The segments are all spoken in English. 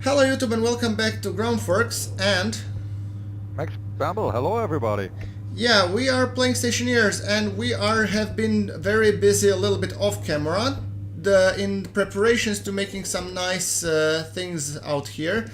Hello YouTube and welcome back to GrunfWorks, and Max Bembel, hello everybody. yeah, we are playing Stationeers, and we have been very busy a little bit off camera in preparations to making some nice things out here.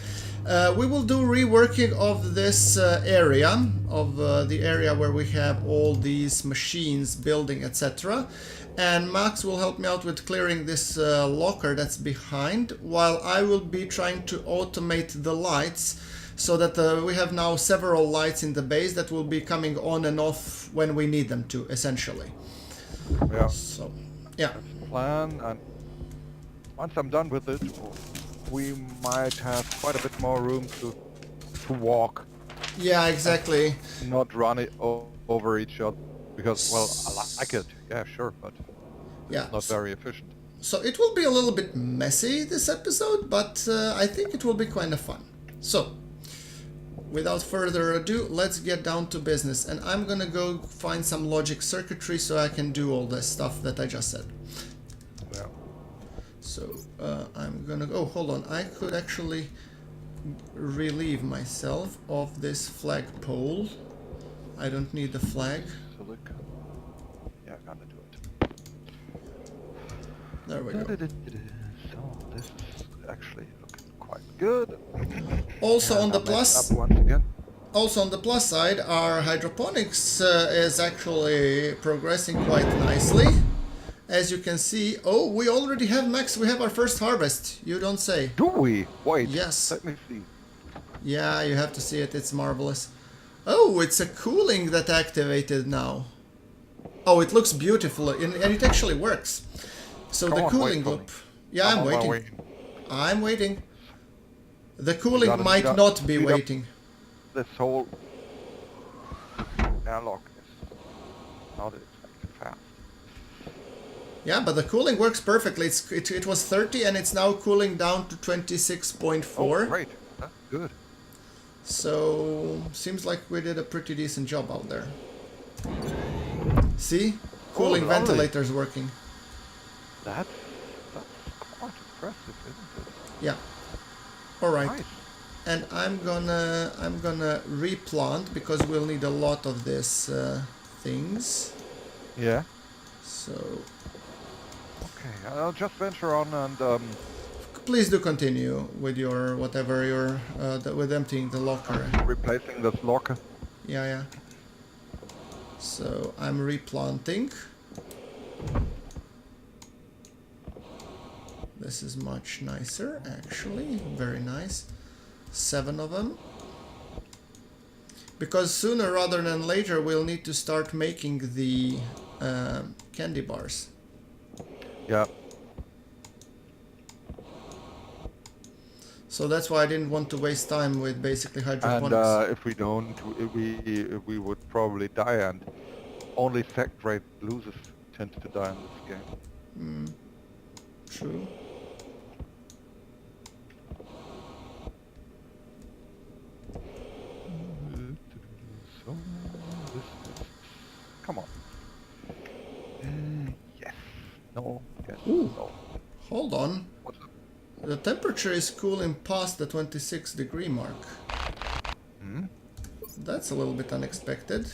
We will do reworking of this area, of the area where we have all these machines, building, etc. And Max will help me out with clearing this locker that's behind, while I will be trying to automate the lights so that we have now several lights in the base that will be coming on and off when we need them to, essentially. Yeah. So, yeah. That's the plan, and once I'm done with it, we might have quite a bit more room to walk. Yeah, exactly. Not run it over each other, because, well, I like it, yeah, sure, but yeah, it's not very efficient. So it will be a little bit messy, this episode, but I think it will be kind of fun. So, without further ado, let's get down to business, and I'm gonna go find some logic circuitry so I can do all this stuff that I just said. Yeah. So I'm gonna go. Oh, hold on, I could actually relieve myself of this flagpole. I don't need the flag. Silicon. Yeah, I'm gonna do it. There we go. So this is actually looking quite good. Also on the Up plus. once again. Also on the plus side, our hydroponics is actually progressing quite nicely. As you can see, oh, we already have, Max, we have our first harvest. You don't say. Do we? Wait. Yes. Let me see. Yeah, you have to see it. It's marvelous. Oh, it's a cooling that activated now. Oh, it looks beautiful, and it actually works. So Come the on, cooling wait for loop. me. Yeah, I'm on my waiting. way. I'm waiting. The cooling gotta might not be speed up waiting. This whole airlock is not exactly fast. Yeah, but the cooling works perfectly. It was 30 and it's now cooling down to 26.4. Oh, great. That's good. So, seems like we did a pretty decent job out there. See? Cooling lovely. ventilators working. That's quite impressive, isn't it? Yeah. Alright. Nice. And I'm gonna replant because we'll need a lot of this things. Yeah. So Okay, I'll just venture on and please do continue with your whatever your with emptying the locker. replacing this locker. Yeah, yeah. So I'm replanting. This is much nicer, actually. Very nice. 7 of them. Because sooner rather than later we'll need to start making the candy bars. Yeah. So that's why I didn't want to waste time with basically hydroponics. And if we don't, we would probably die, and only second-rate losers tend to die in this game. True. So this is, come on. Yes. No. Yes. Ooh. No. Hold on. What's up? The temperature is cooling past the 26-degree mark. Hmm? That's a little bit unexpected.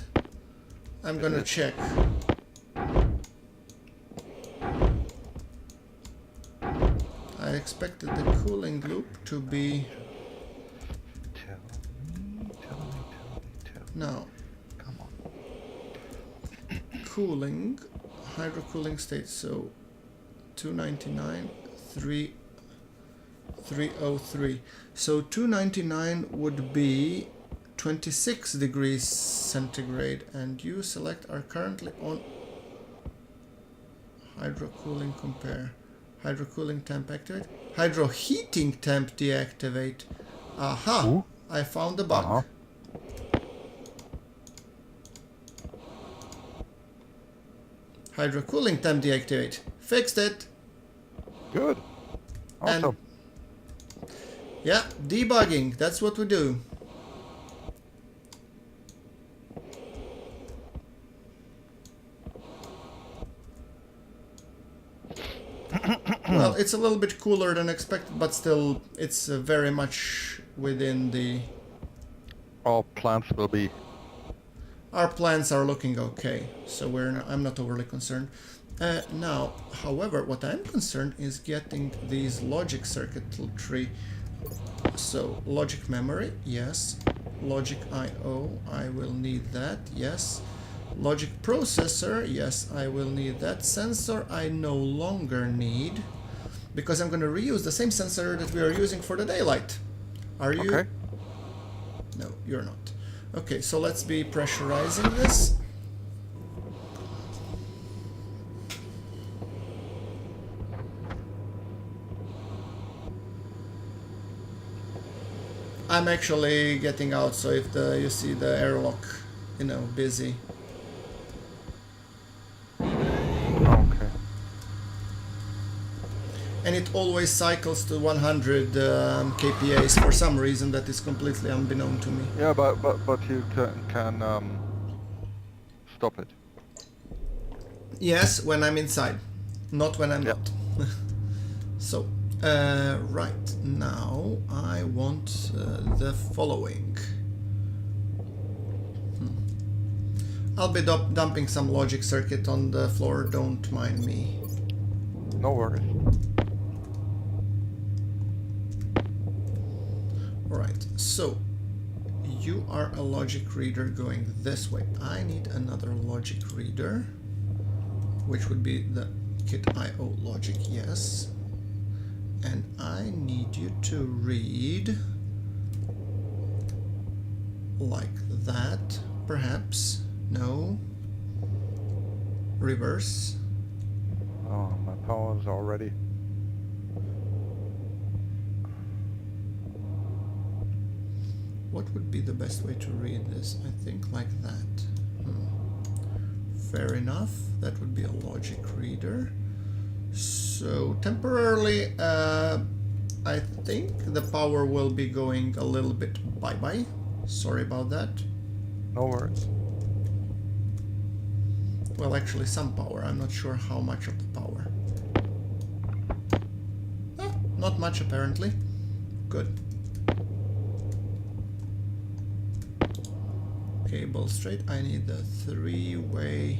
I'm gonna check. I expected the cooling loop to be... Tell me. No. Come on. Cooling. Hydrocooling state. So 299, 303. So 299 would be 26 degrees centigrade, and you select are currently on hydrocooling compare. Hydrocooling temp activate. Hydroheating temp deactivate. Aha! Ooh. I found the bug. Uh-huh. Hydrocooling temp deactivate. Fixed it. Good. Awesome. And yeah, debugging. That's what we do. Well, it's a little bit cooler than expected, but still, it's very much within the... Our plants will be... Our plants are looking okay, so I'm not overly concerned. Now, however, what I'm concerned is getting these logic circuitry. So, logic memory, yes. Logic I/O, I will need that, yes. Logic processor, yes, I will need that. Sensor, I no longer need, because I'm going to reuse the same sensor that we are using for the daylight. Are you? Okay. No, you're not. Okay, so let's be pressurizing this. I'm actually getting out, so if you see the airlock, you know, busy. Okay. And it always cycles to 100 kPa for some reason that is completely unbeknown to me. Yeah, but you can stop it. Yes, when I'm inside, not when I'm Yep. not. So, right now I want the following. I'll be dumping some logic circuit on the floor, don't mind me. No worries. Alright, so you are a logic reader going this way. I need another logic reader, which would be the kit IO logic, yes. And I need you to read like that, perhaps. No. Reverse. Oh, my power's already... What would be the best way to read this? I think like that. Fair enough. That would be a logic reader. So temporarily, I think the power will be going a little bit bye-bye. Sorry about that. No worries. Well, actually some power. I'm not sure how much of the power. Not much apparently. Good. Cable straight. I need the three-way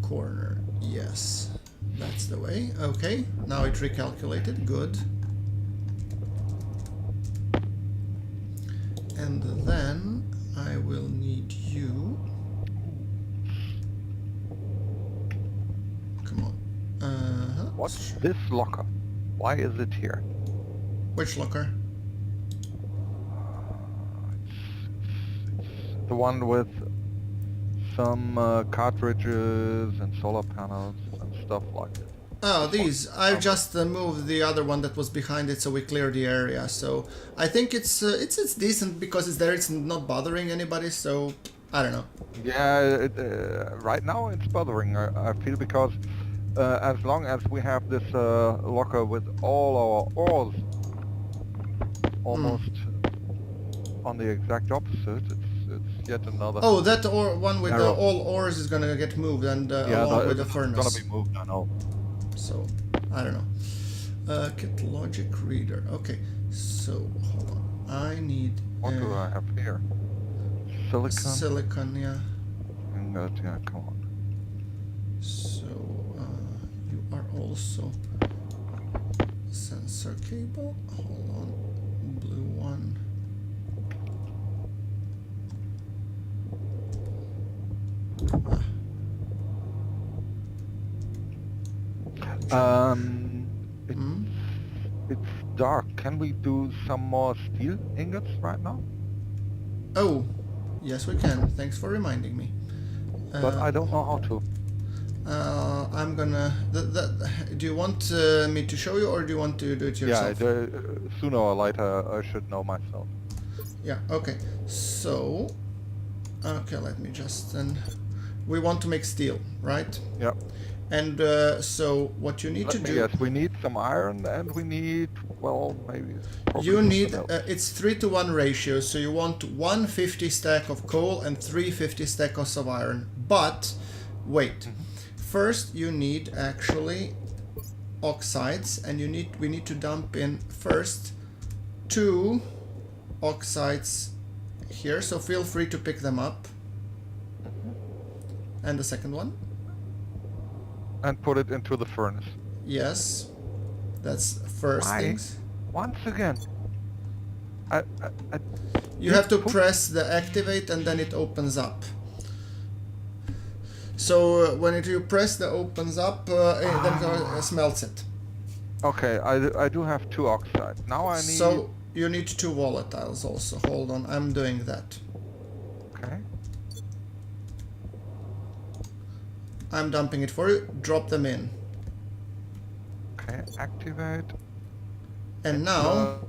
corner. Yes, that's the way. Okay, now it recalculated. Good. And then I will need you. Come on. What's this locker? Why is it here? Which locker? The one with some cartridges and solar panels and stuff like that. Oh, these. I've just moved the other one that was behind it, so we cleared the area. So I think it's decent because it's there. It's not bothering anybody. So I don't know. Yeah, right now it's bothering. I feel because as long as we have this locker with all our ores almost on the exact opposite, it's yet another. Oh, that one with arrow. all ores is gonna get moved, and along with the furnace. It's gonna be moved, I know. So I don't know. Kit logic reader. Okay, so hold on. I need. What do I have here? Silicon. Silicon, yeah. Yeah, come on. So you are also sensor cable. Hold on, blue one. It's dark. Can we do some more steel ingots right now? Oh, yes we can. Thanks for reminding me. But I don't know how to. I'm gonna... do you want me to show you, or do you want to do it yourself? Yeah, sooner or later I should know myself. Yeah, okay. So... Okay, let me just then... We want to make steel, right? Yeah. And so what you need to do... Yes, we need some iron and we need, well, maybe... You need... it's 3-to-1 ratio, so you want 150 stack of coal and 350 stacks of iron. But, wait. First you need actually oxides, and we need to dump in first 2 oxides here, so feel free to pick them up. And the second one? And put it into the furnace. Yes, that's first things. Once again, I you have to press the activate and then it opens up. So when you press the opens up, then it smelts it. Okay, I do have 2 oxides. Now I need... So you need 2 volatiles also. Hold on, I'm doing that. Okay. I'm dumping it for you. Drop them in. Okay, activate. And now,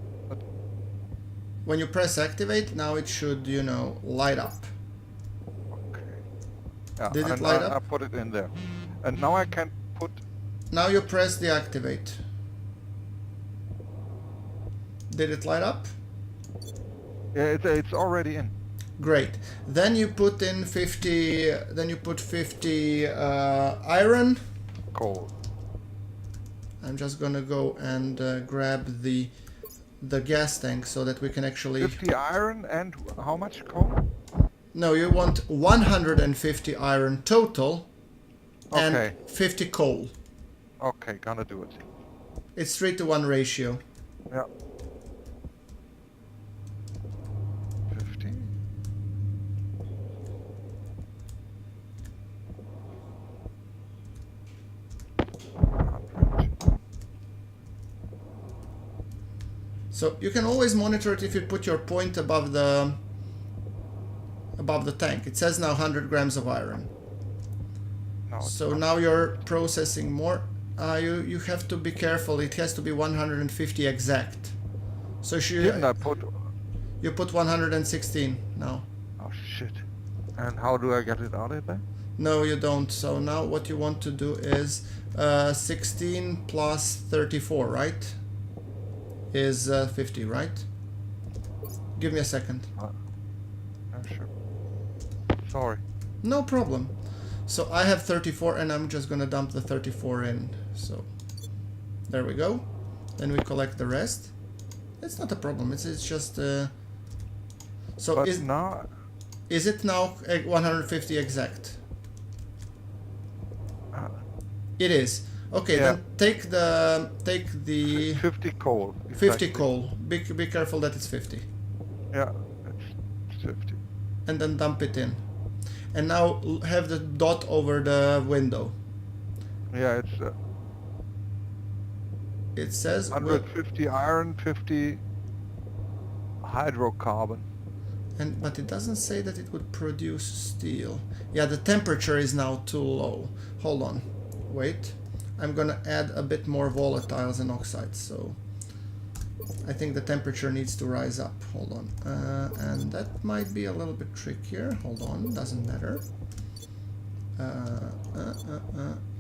when you press activate, now it should, you know, light up. Okay. Yeah, Did it light up? I put it in there. And now I can put... Now you press the activate. Did it light up? Yeah, it's already in. Great. Then you put in 50. Then you put 50 iron. Coal. I'm just gonna go and grab the gas tank so that we can actually. 50 iron and how much coal? No, you want 150 iron total. Okay. And 50 coal. Okay, gonna do it. It's 3-to-1 ratio. Yeah. 50. So you can always monitor it if you put your point above the tank. It says now 100 grams of iron. No, So now you're processing more. You have to be careful. It has to be 150 exact. So didn't I put... you put 116 now. Oh shit. And how do I get it out of there? No, you don't. So now what you want to do is 16 plus 34, right? Is 50, right? Give me a second. Sure. Sorry. No problem. So I have 34 and I'm just gonna dump the 34 in. So there we go. Then we collect the rest. It's not a problem. It's just so But is now... is it now 150 exact? It is. Okay, Yeah. then take the 50 coal. 50 exactly. coal. Be careful that it's 50. Yeah, it's 50. And then dump it in. And now have the dot over the window. Yeah, it's It says 150 iron, 50 hydrocarbon. but it doesn't say that it would produce steel. Yeah, the temperature is now too low. Hold on. Wait. I'm gonna add a bit more volatiles and oxides, so I think the temperature needs to rise up. Hold on. And that might be a little bit trickier. Hold on, doesn't matter.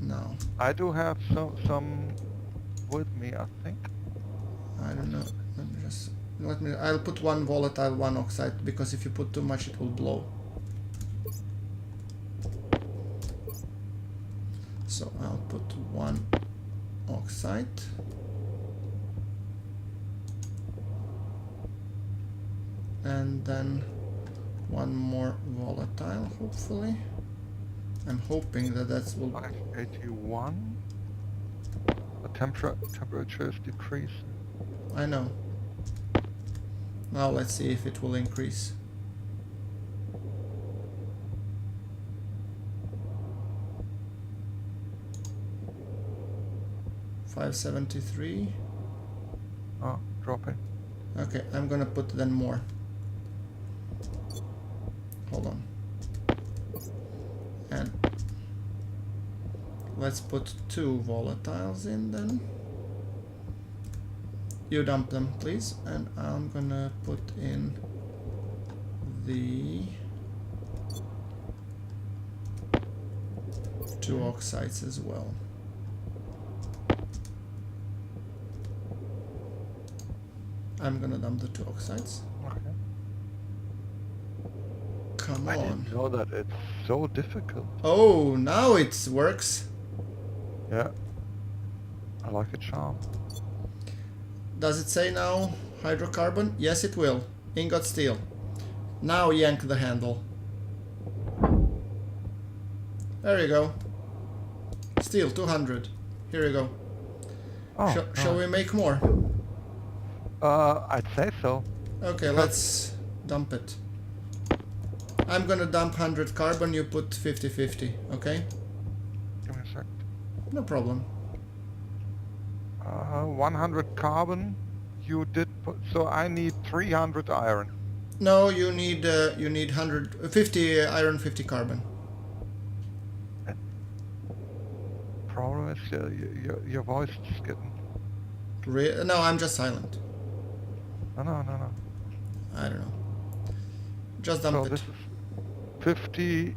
No. I do have some with me, I think. I don't know. I'll put 1 volatile, 1 oxide, because if you put too much it will blow. So I'll put 1 oxide. And then 1 more volatile, hopefully. I'm hoping that will... 581. The temperature is decreasing. I know. Now let's see if it will increase. $573. Oh, dropping. Okay, I'm gonna put then more. Hold on. And let's put 2 volatiles in then. You dump them, please, and I'm gonna put in the 2 oxides as well. I'm gonna dump the 2 oxides. Okay. Come I on. didn't know that it's so difficult. Oh, now it works. Yeah. I like it sharp. Does it say now hydrocarbon? Yes, it will. Ingot steel. Now yank the handle. There you go. Steel 200. Here you go. Oh, Shall we make more? I'd say so. Okay, let's dump it. I'm gonna dump 100 carbon, you put 50-50, okay? Give me a sec. No problem. 100 carbon. You did put, so I need 300 iron. No, you need 50 iron, 50 carbon. Problem is your voice is getting. No, I'm just silent. No. I don't know. Just dump So it. this is 50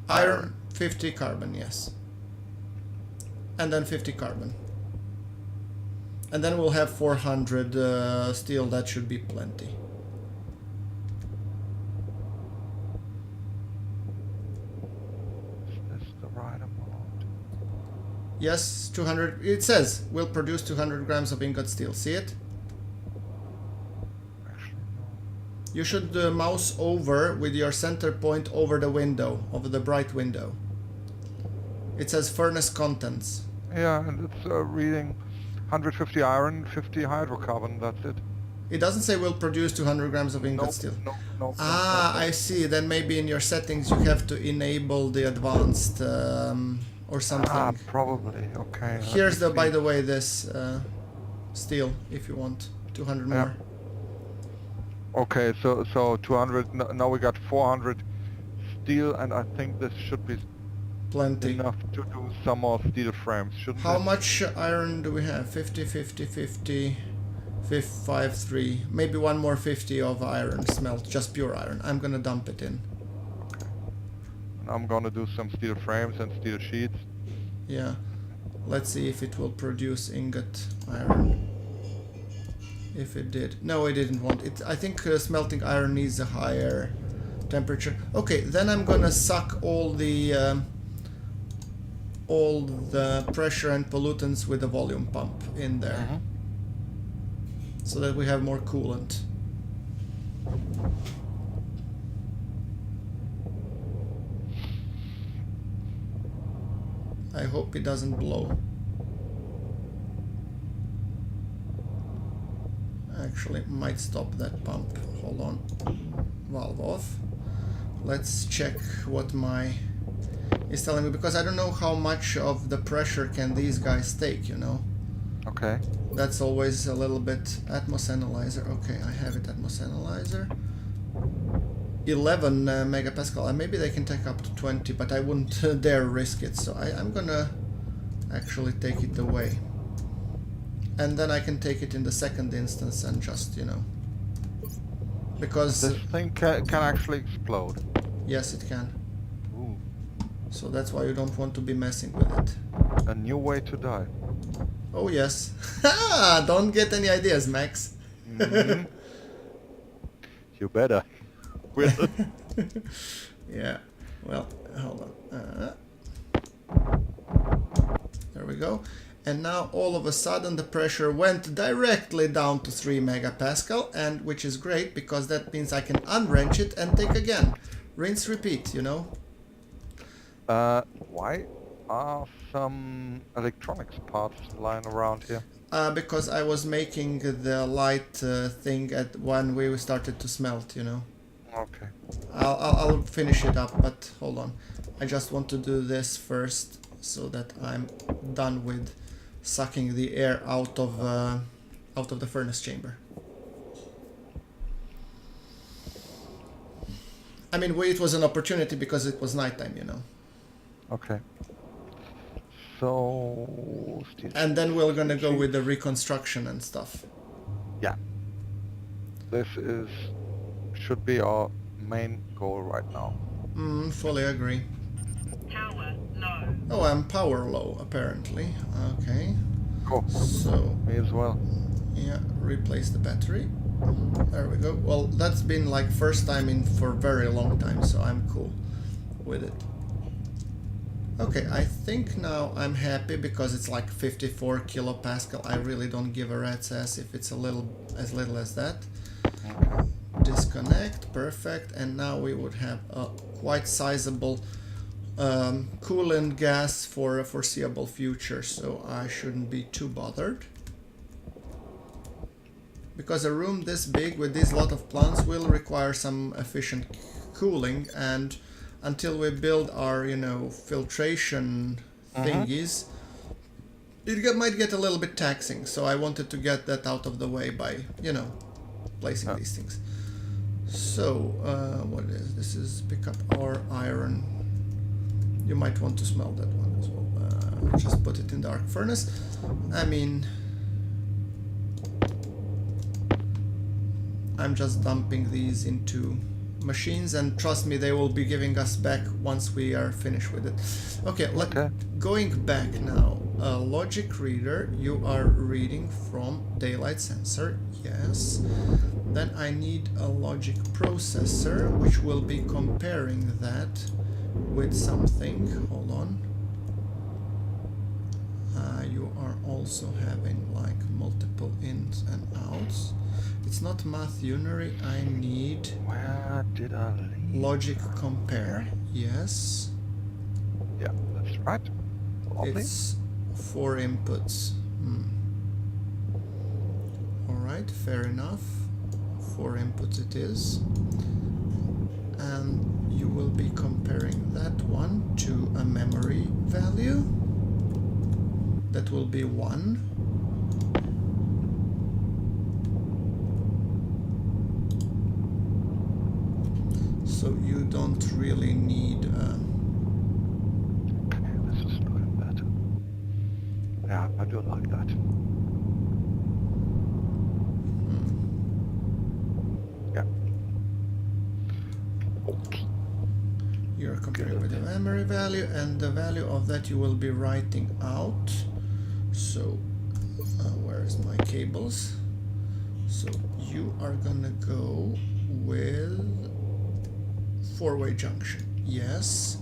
Iron, 50 carbon, yes. And then 50 carbon. And then we'll have 400 steel, that should be plenty. Is this the right amount? Yes, 200, it says, we'll produce 200 grams of ingot steel, see it? Actually, no. You should mouse over with your center point over the window, over the bright window. It says furnace contents. Yeah, and it's reading 150 iron, 50 hydrocarbon, that's it. It doesn't say we'll produce 200 grams of ingot steel. No. I see. Then maybe in your settings you have to enable the advanced or something. Ah, probably. Okay. Here's the, by the way, this steel if you want 200 Yeah. more. Okay, so 200. Now we got 400 steel, and I think this should be Plenty. enough to do some more steel frames, shouldn't How it? much iron do we have? 50, 50, 50, 5, 3. Maybe one more 50 of iron smelt, just pure iron. I'm gonna dump it in. Okay. And I'm gonna do some steel frames and steel sheets. Yeah. Let's see if it will produce ingot iron. If it did. No, it didn't want it. I think smelting iron needs a higher temperature. Okay, then I'm gonna suck all the pressure and pollutants with a volume pump in there. So that we have more coolant. I hope it doesn't blow. Actually, might stop that pump. Hold on. Valve off. Let's check what my is telling me, because I don't know how much of the pressure can these guys take, you know. Okay. That's always a little bit. Atmos analyzer. Okay, I have it. Atmos analyzer. 11 megapascal. Maybe they can take up to 20, but I wouldn't dare risk it. So I'm gonna actually take it away, and then I can take it in the second instance and just, you know, because This thing can actually explode. yes, it can. Ooh. So that's why you don't want to be messing with it. A new way to die. Oh yes. Don't get any ideas, Max. Mhm. You better. Will. Yeah. Well, hold on. There we go. And now all of a sudden the pressure went directly down to 3 megapascal, and which is great because that means I can unwrench it and take again. Rinse, repeat, you know. Why are some electronics parts lying around here? Because I was making the light thing at when we started to smelt, you know. Okay. I'll finish it up, but hold on. I just want to do this first so that I'm done with sucking the air out of the furnace chamber. I mean, it was an opportunity because it was nighttime, you know. Okay. So. And then we're gonna go with the reconstruction and stuff. Yeah. This should be our main goal right now. Fully agree. Power low. Oh, I'm power low, apparently. Okay. Cool. So, Me as well. yeah, replace the battery. There we go. Well, that's been like first time in for a very long time, so I'm cool with it. Okay, I think now I'm happy because it's like 54 kilopascal. I really don't give a rat's ass if it's a little as little as that. Okay. Disconnect, perfect, and now we would have a quite sizable coolant gas for a foreseeable future, so I shouldn't be too bothered. Because a room this big with this lot of plants will require some efficient cooling, and until we build our, you know, filtration thingies, might get a little bit taxing, so I wanted to get that out of the way by, you know, placing these things. So, what is this? Is pick up our iron. You might want to smell that one as well. Just put it in the arc furnace. I mean, I'm just dumping these into machines, and trust me, they will be giving us back once we are finished with it. Okay, going back now. Logic reader, you are reading from daylight sensor, yes. Then I need a logic processor, which will be comparing that with something. Hold on. You are also having like multiple ins and outs. It's not math unary. I need Where did I leave? logic compare. Yes. Yeah, that's right. Lovely. It's 4 inputs. Alright, fair enough. 4 inputs it is. And you will be comparing that one to a memory value. That will be 1. So you don't really need Okay, this is looking better. Yeah, I do like that. Yeah. Okay. you're comparing with the memory value, and the value of that you will be writing out. So where's my cables? So you are gonna go with 4-way junction. Yes.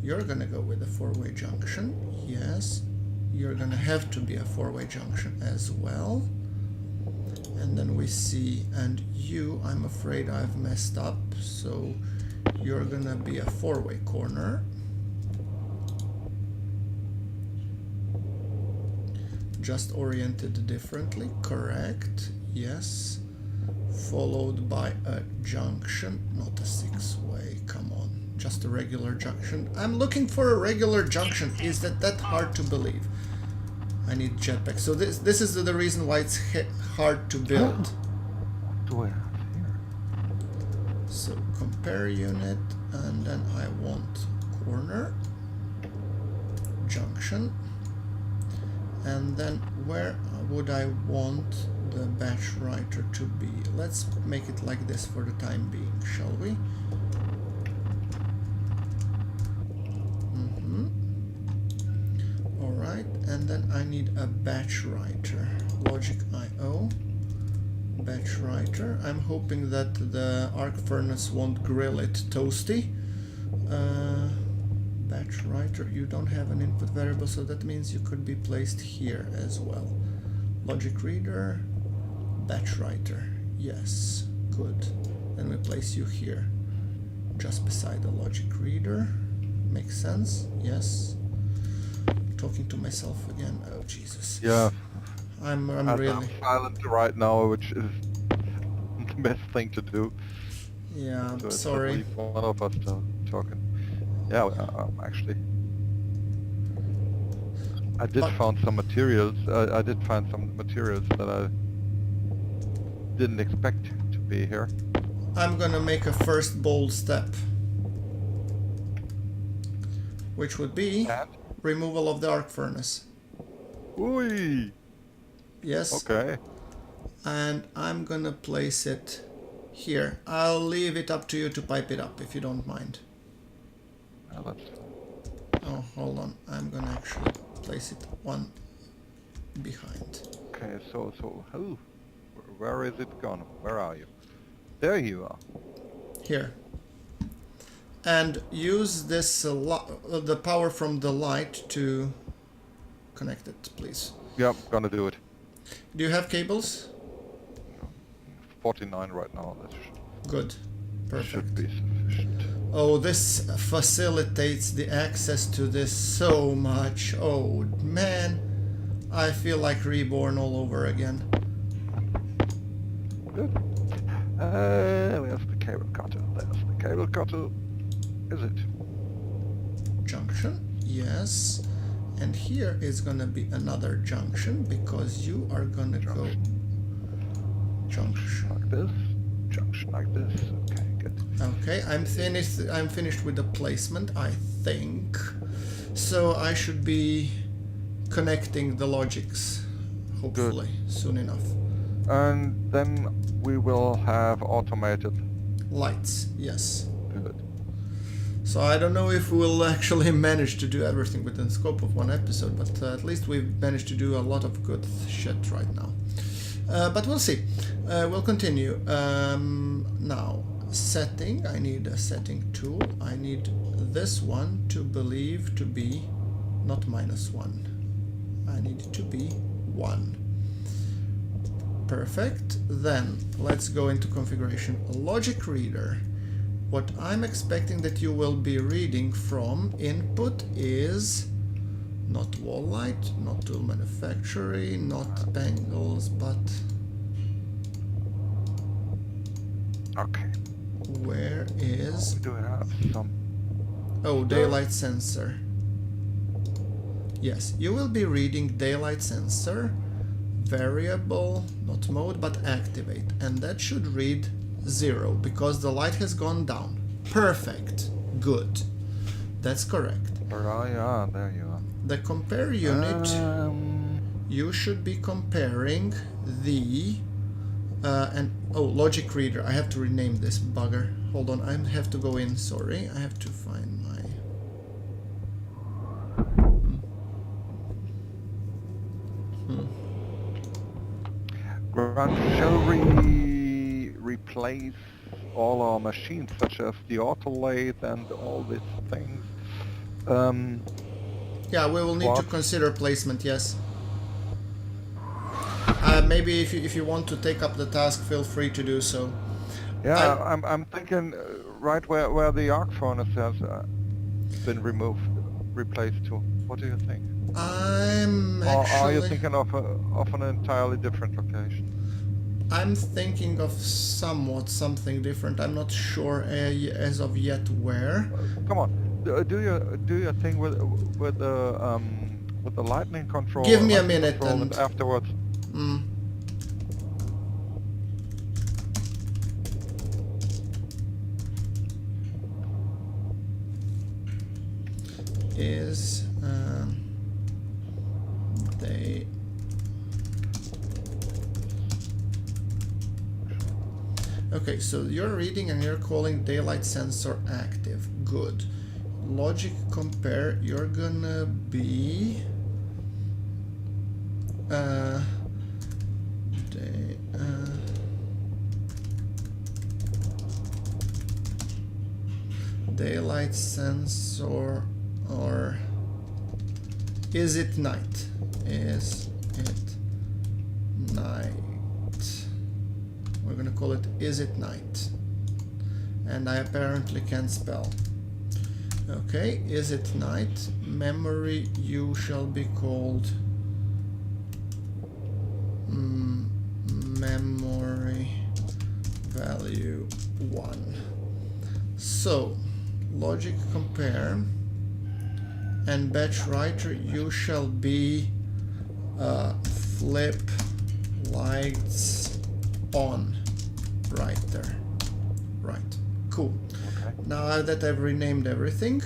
You're gonna go with a 4-way junction. Yes. You're gonna have to be a 4-way junction as well. And then we see, and you, I'm afraid I've messed up, so you're gonna be a 4-way corner. Just oriented differently, correct, yes. Followed by a junction, not a 6-way, come on, just a regular junction. I'm looking for a regular junction. Is that hard to believe? I need jetpack. So this is the reason why it's hard to build. What do I have here? So compare unit, and then I want corner, junction, and then where would I want the batch writer to be? Let's make it like this for the time being, shall we? Alright, and then I need a batch writer. Logic IO. Batch writer. I'm hoping that the arc furnace won't grill it toasty. Batch writer, you don't have an input variable, so that means you could be placed here as well. Logic reader, batch writer, yes, good. Then we place you here, just beside the logic reader. Makes sense, yes. Talking to myself again, oh Jesus. Yeah. I'm really... I'm silent right now, which is the best thing to do. Yeah, So it's sorry. at least one of us talking. Yeah, actually, I did find some materials. I did find some materials that I didn't expect to be here. I'm gonna make a first bold step, which would be And? removal of the arc furnace. Ooh. Yes. Okay. And I'm gonna place it here. I'll leave it up to you to pipe it up if you don't mind. Now that's Oh, hold on. I'm gonna actually place it one behind. okay. So, oh, where is it gone? Where are you? There you are. Here. and use this the power from the light to connect it, please. Yep, gonna do it. Do you have cables? 49 right now. That Good. should Perfect. be sufficient. Oh, this facilitates the access to this so much. Oh, man. I feel like reborn all over again. Good. Where's the cable cutter? There's the cable cutter. Is it? Junction? Yes. And here is gonna be another junction because you are gonna go... Junction. Like this. Junction like this. Okay, good. Okay, I'm finished with the placement, I think. So I should be connecting the logics, hopefully, soon enough. And then we will have automated. Lights, yes. Good. So I don't know if we'll actually manage to do everything within the scope of one episode, but at least we've managed to do a lot of good shit right now. But we'll see. We'll continue. Now, setting. I need a setting tool. I need this one to believe to be not -1. I need it to be 1. Perfect. Then let's go into configuration. Logic reader. What I'm expecting that you will be reading from input is not wall light, not tool manufacturer, not Bengals, but Okay. where is... We do have some. Oh, daylight sensor. Yes, you will be reading daylight sensor, variable, not mode, but activate. And that should read 0 because the light has gone down. Perfect. Good. That's correct. Yeah, there you are. The compare unit, you should be comparing the logic reader. I have to rename this bugger. Hold on, I have to go in. Sorry, I have to find my... Shall we replace all our machines, such as the auto lathe and all these things? Yeah, we will need to consider placement, yes. Maybe if you want to take up the task, feel free to do so. Yeah, I'm thinking right where the arc furnace has been replaced to. What do you think? I'm Or actually... are you thinking of an entirely different location? I'm thinking of something different. I'm not sure as of yet where. Come on, do your thing with the lightning control. Give me a minute and afterwards. Is they... Okay, so you're reading and you're calling daylight sensor active. Good. Logic compare, you're gonna be daylight sensor, or is it night? Is it night? We're gonna call it is it night, and I apparently can't spell. Okay, is it night? Memory, you shall be called memory value 1. So logic compare and batch writer, you shall be flip lights on right there. Right, cool. Okay. Now that I've renamed everything,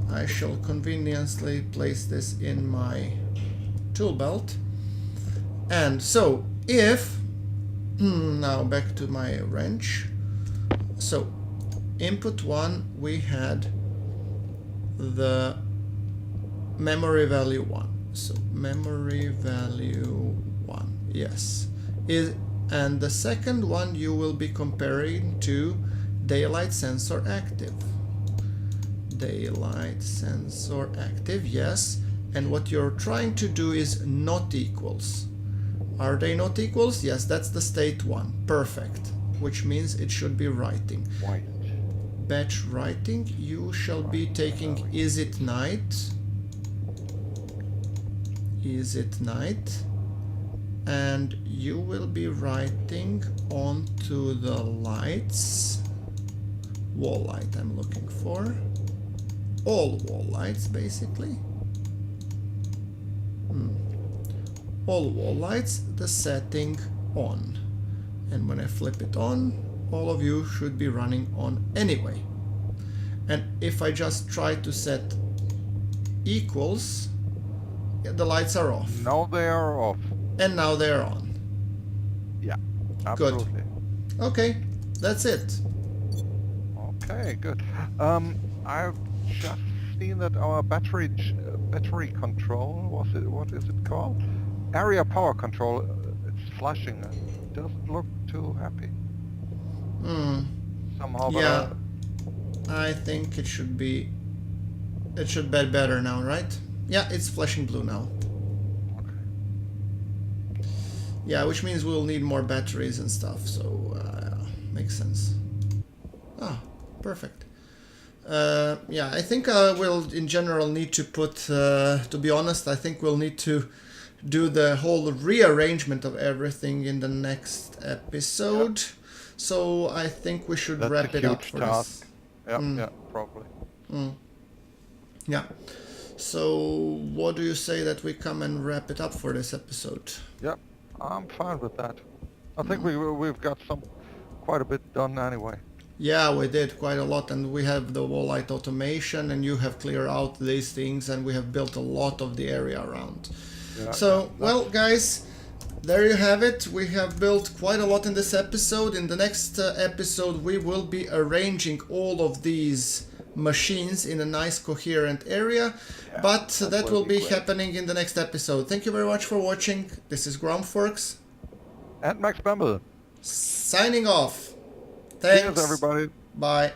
I shall conveniently place this in my tool belt. And so if now back to my wrench. So input 1, we had the memory value 1. So memory value 1, yes. And the second one you will be comparing to daylight sensor active. Daylight sensor active, yes. And what you're trying to do is not equals. Are they not equals? Yes, that's the state 1. Perfect. Which means it should be writing. White. Batch writing, you shall be taking is it night? Is it night? And you will be writing onto the lights. Wall light I'm looking for. All wall lights basically. All wall lights, the setting on. And when I flip it on, all of you should be running on anyway. And if I just try to set equals, the lights are off. Now they are off. And now they're on. Yeah, absolutely. Okay, that's it. Okay, good. I've just seen that our battery control, what is it called? Area power control, it's flashing. It doesn't look too happy. Somehow, but Yeah, I think it should be better now, right? Yeah, it's flashing blue now. okay. Yeah, which means we'll need more batteries and stuff, so makes sense. Ah, perfect. Yeah, I think we'll in general need to put, to be honest, I think we'll need to do the whole rearrangement of everything in the next episode. Yep. So I think we should wrap it up for task. this. Yep, yeah, probably. Yeah. So what do you say that we come and wrap it up for this episode? Yep, I'm fine with that. I think we've got quite a bit done anyway. Yeah, we did quite a lot, and we have the wall light automation, and you have cleared out these things, and we have built a lot of the area around. Yeah, so, well, guys, there you have it. We have built quite a lot in this episode. In the next episode, we will be arranging all of these machines in a nice coherent area, but that will be happening in the next episode. Thank you very much for watching. This is GrunfWorks. And Max Bembel. Signing off. Thanks. Cheers, everybody. Bye.